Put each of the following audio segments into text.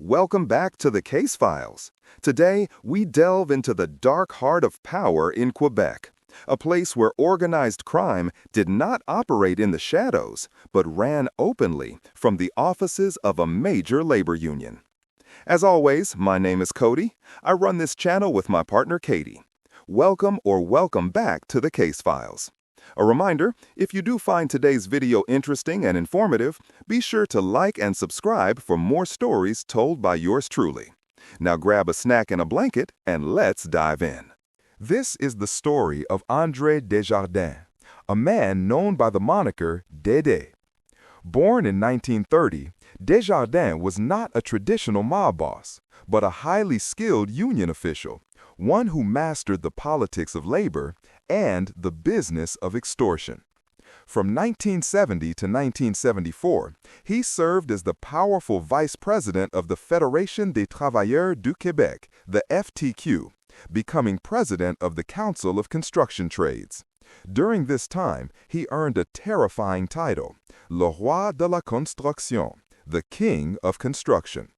Welcome back to the Case Files. Today, we delve into the dark heart of power in Quebec, a place where organized crime did not operate in the shadows, but ran openly from the offices of a major labor union. As always, my name is Cody. I run this channel with my partner Katie. Welcome back to the Case Files. A reminder, if you do find today's video interesting and informative, be sure to like and subscribe for more stories told by yours truly. Now grab a snack and a blanket, and let's dive in. This is the story of André Desjardins, a man known by the moniker Dédé. Born in 1930, Desjardins was not a traditional mob boss, but a highly skilled union official, one who mastered the politics of labor and the business of extortion. From 1970 to 1974, he served as the powerful vice president of the Fédération des Travailleurs du Québec, the FTQ, becoming president of the Council of Construction Trades. During this time, he earned a terrifying title, le roi de la construction, the king of construction.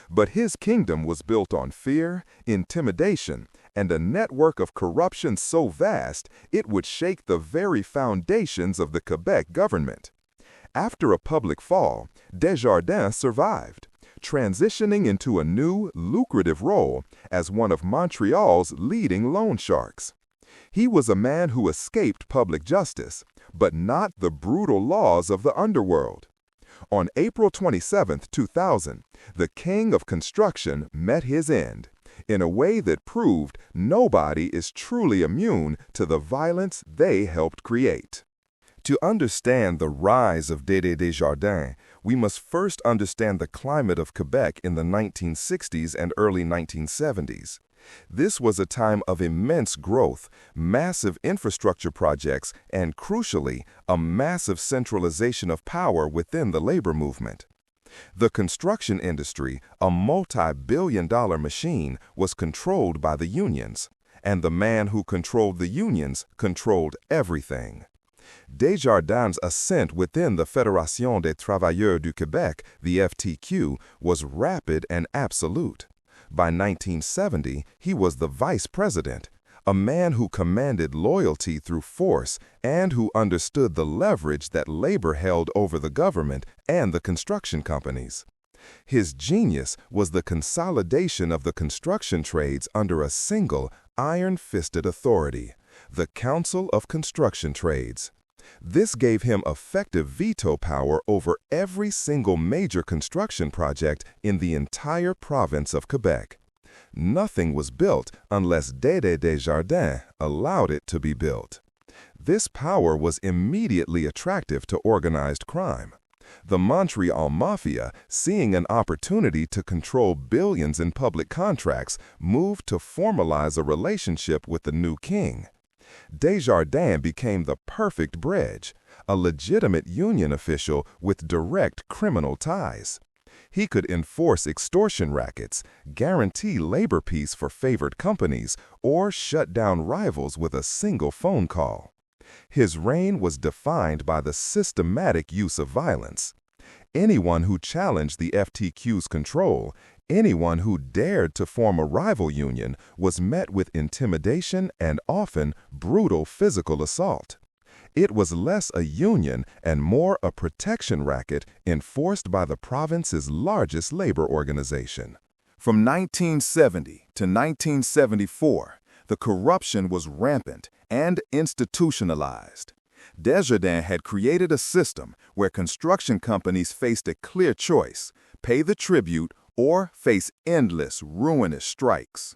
But his kingdom was built on fear, intimidation, and a network of corruption so vast it would shake the very foundations of the Quebec government. After a public fall, Desjardins survived, transitioning into a new, lucrative role as one of Montreal's leading loan sharks. He was a man who escaped public justice, but not the brutal laws of the underworld. On April 27, 2000, the king of construction met his end, in a way that proved nobody is truly immune to the violence they helped create. To understand the rise of Dédé Desjardins, we must first understand the climate of Quebec in the 1960s and early 1970s. This was a time of immense growth, massive infrastructure projects, and crucially, a massive centralization of power within the labor movement. The construction industry, a multi-billion-dollar machine, was controlled by the unions, and the man who controlled the unions controlled everything. Desjardins' ascent within the Fédération des Travailleurs du Québec, the FTQ, was rapid and absolute. By 1970, he was the vice president, a man who commanded loyalty through force and who understood the leverage that labor held over the government and the construction companies. His genius was the consolidation of the construction trades under a single, iron-fisted authority, the Council of Construction Trades. This gave him effective veto power over every single major construction project in the entire province of Quebec. Nothing was built unless Dédé Desjardins allowed it to be built. This power was immediately attractive to organized crime. The Montreal Mafia, seeing an opportunity to control billions in public contracts, moved to formalize a relationship with the new king. Desjardins became the perfect bridge, a legitimate union official with direct criminal ties. He could enforce extortion rackets, guarantee labor peace for favored companies, or shut down rivals with a single phone call. His reign was defined by the systematic use of violence. Anyone who challenged the FTQ's control, anyone who dared to form a rival union, was met with intimidation and often brutal physical assault. It was less a union and more a protection racket enforced by the province's largest labor organization. From 1970 to 1974, the corruption was rampant and institutionalized. Desjardins had created a system where construction companies faced a clear choice: pay the tribute or face endless, ruinous strikes.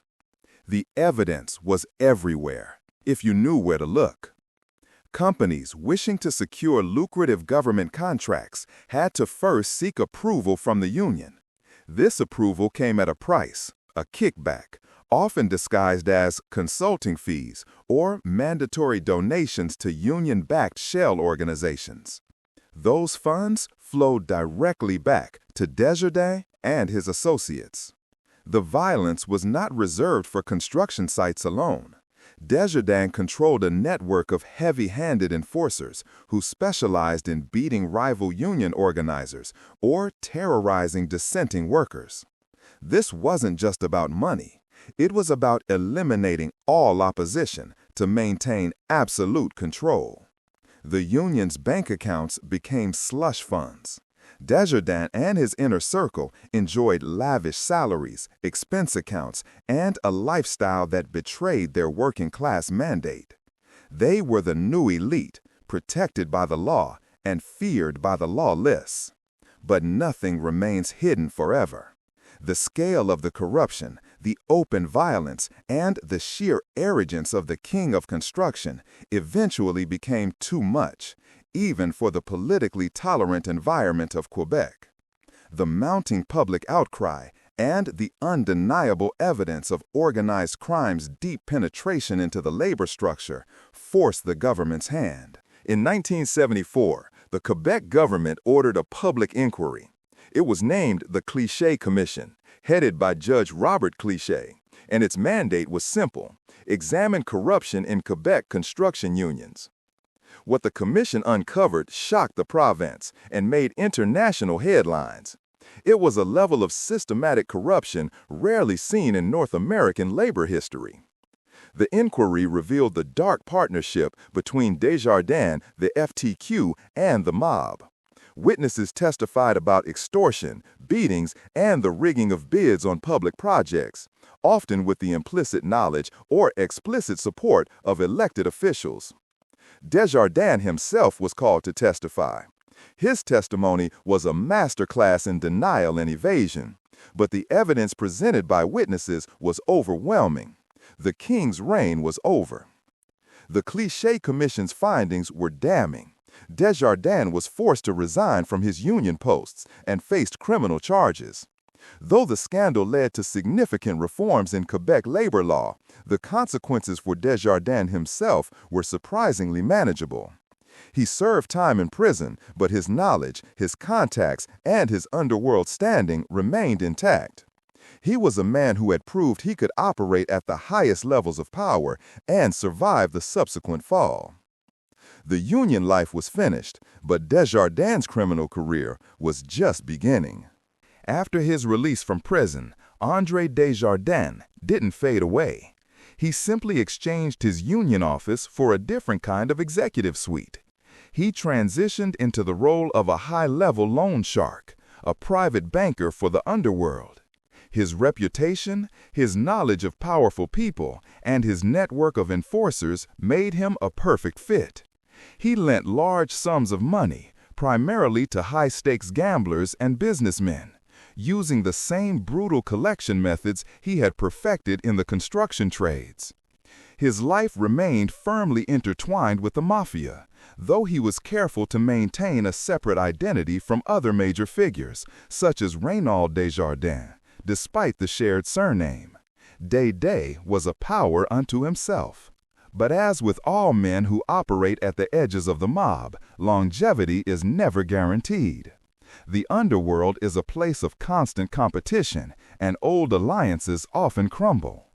The evidence was everywhere, if you knew where to look. Companies wishing to secure lucrative government contracts had to first seek approval from the union. This approval came at a price, a kickback, often disguised as consulting fees or mandatory donations to union-backed shell organizations. Those funds flowed directly back to Desjardins and his associates. The violence was not reserved for construction sites alone. Desjardins controlled a network of heavy-handed enforcers who specialized in beating rival union organizers or terrorizing dissenting workers. This wasn't just about money. It was about eliminating all opposition to maintain absolute control. The union's bank accounts became slush funds. Desjardins and his inner circle enjoyed lavish salaries, expense accounts, and a lifestyle that betrayed their working-class mandate. They were the new elite, protected by the law and feared by the lawless. But nothing remains hidden forever. The scale of the corruption, the open violence, and the sheer arrogance of the king of construction eventually became too much, even for the politically tolerant environment of Quebec. The mounting public outcry and the undeniable evidence of organized crime's deep penetration into the labor structure forced the government's hand. In 1974, the Quebec government ordered a public inquiry. It was named the Cliche Commission, headed by Judge Robert Cliche, and its mandate was simple: examine corruption in Quebec construction unions. What the commission uncovered shocked the province and made international headlines. It was a level of systematic corruption rarely seen in North American labor history. The inquiry revealed the dark partnership between Desjardins, the FTQ, and the mob. Witnesses testified about extortion, beatings, and the rigging of bids on public projects, often with the implicit knowledge or explicit support of elected officials. Desjardins himself was called to testify. His testimony was a masterclass in denial and evasion, but the evidence presented by witnesses was overwhelming. The king's reign was over. The Cliche Commission's findings were damning. Desjardins was forced to resign from his union posts and faced criminal charges. Though the scandal led to significant reforms in Quebec labor law, the consequences for Desjardins himself were surprisingly manageable. He served time in prison, but his knowledge, his contacts, and his underworld standing remained intact. He was a man who had proved he could operate at the highest levels of power and survive the subsequent fall. The union life was finished, but Desjardins' criminal career was just beginning. After his release from prison, André Desjardins didn't fade away. He simply exchanged his union office for a different kind of executive suite. He transitioned into the role of a high-level loan shark, a private banker for the underworld. His reputation, his knowledge of powerful people, and his network of enforcers made him a perfect fit. He lent large sums of money, primarily to high-stakes gamblers and businessmen, using the same brutal collection methods he had perfected in the construction trades. His life remained firmly intertwined with the mafia, though he was careful to maintain a separate identity from other major figures, such as Reinvented Desjardins, despite the shared surname. Dédé was a power unto himself. But as with all men who operate at the edges of the mob, longevity is never guaranteed. The underworld is a place of constant competition, and old alliances often crumble.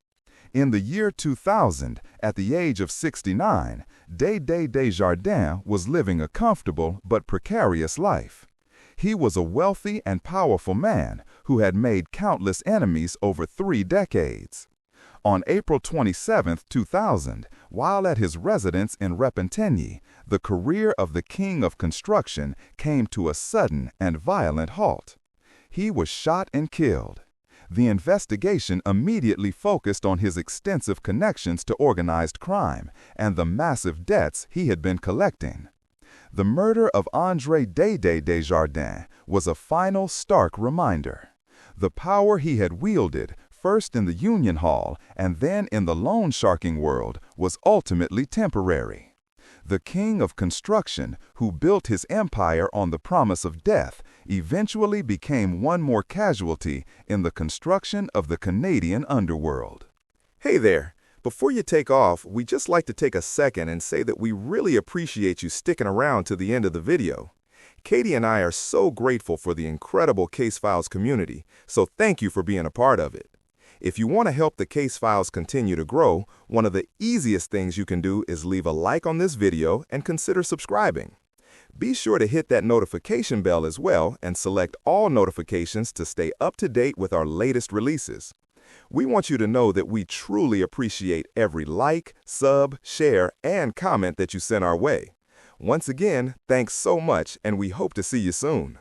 In the year 2000, at the age of 69, Dédé Desjardins was living a comfortable but precarious life. He was a wealthy and powerful man who had made countless enemies over 3 decades. On April 27, 2000, while at his residence in Repentigny, the career of the king of construction came to a sudden and violent halt. He was shot and killed. The investigation immediately focused on his extensive connections to organized crime and the massive debts he had been collecting. The murder of André Dédé Desjardins was a final stark reminder. The power he had wielded, first in the union hall and then in the loan sharking world, was ultimately temporary. The king of construction, who built his empire on the promise of death, eventually became one more casualty in the construction of the Canadian underworld. Hey there! Before you take off, we'd just like to take a second and say that we really appreciate you sticking around to the end of the video. Katie and I are so grateful for the incredible Case Files community, so thank you for being a part of it. If you want to help the Case Files continue to grow, one of the easiest things you can do is leave a like on this video and consider subscribing. Be sure to hit that notification bell as well and select all notifications to stay up to date with our latest releases. We want you to know that we truly appreciate every like, sub, share, and comment that you send our way. Once again, thanks so much, and we hope to see you soon.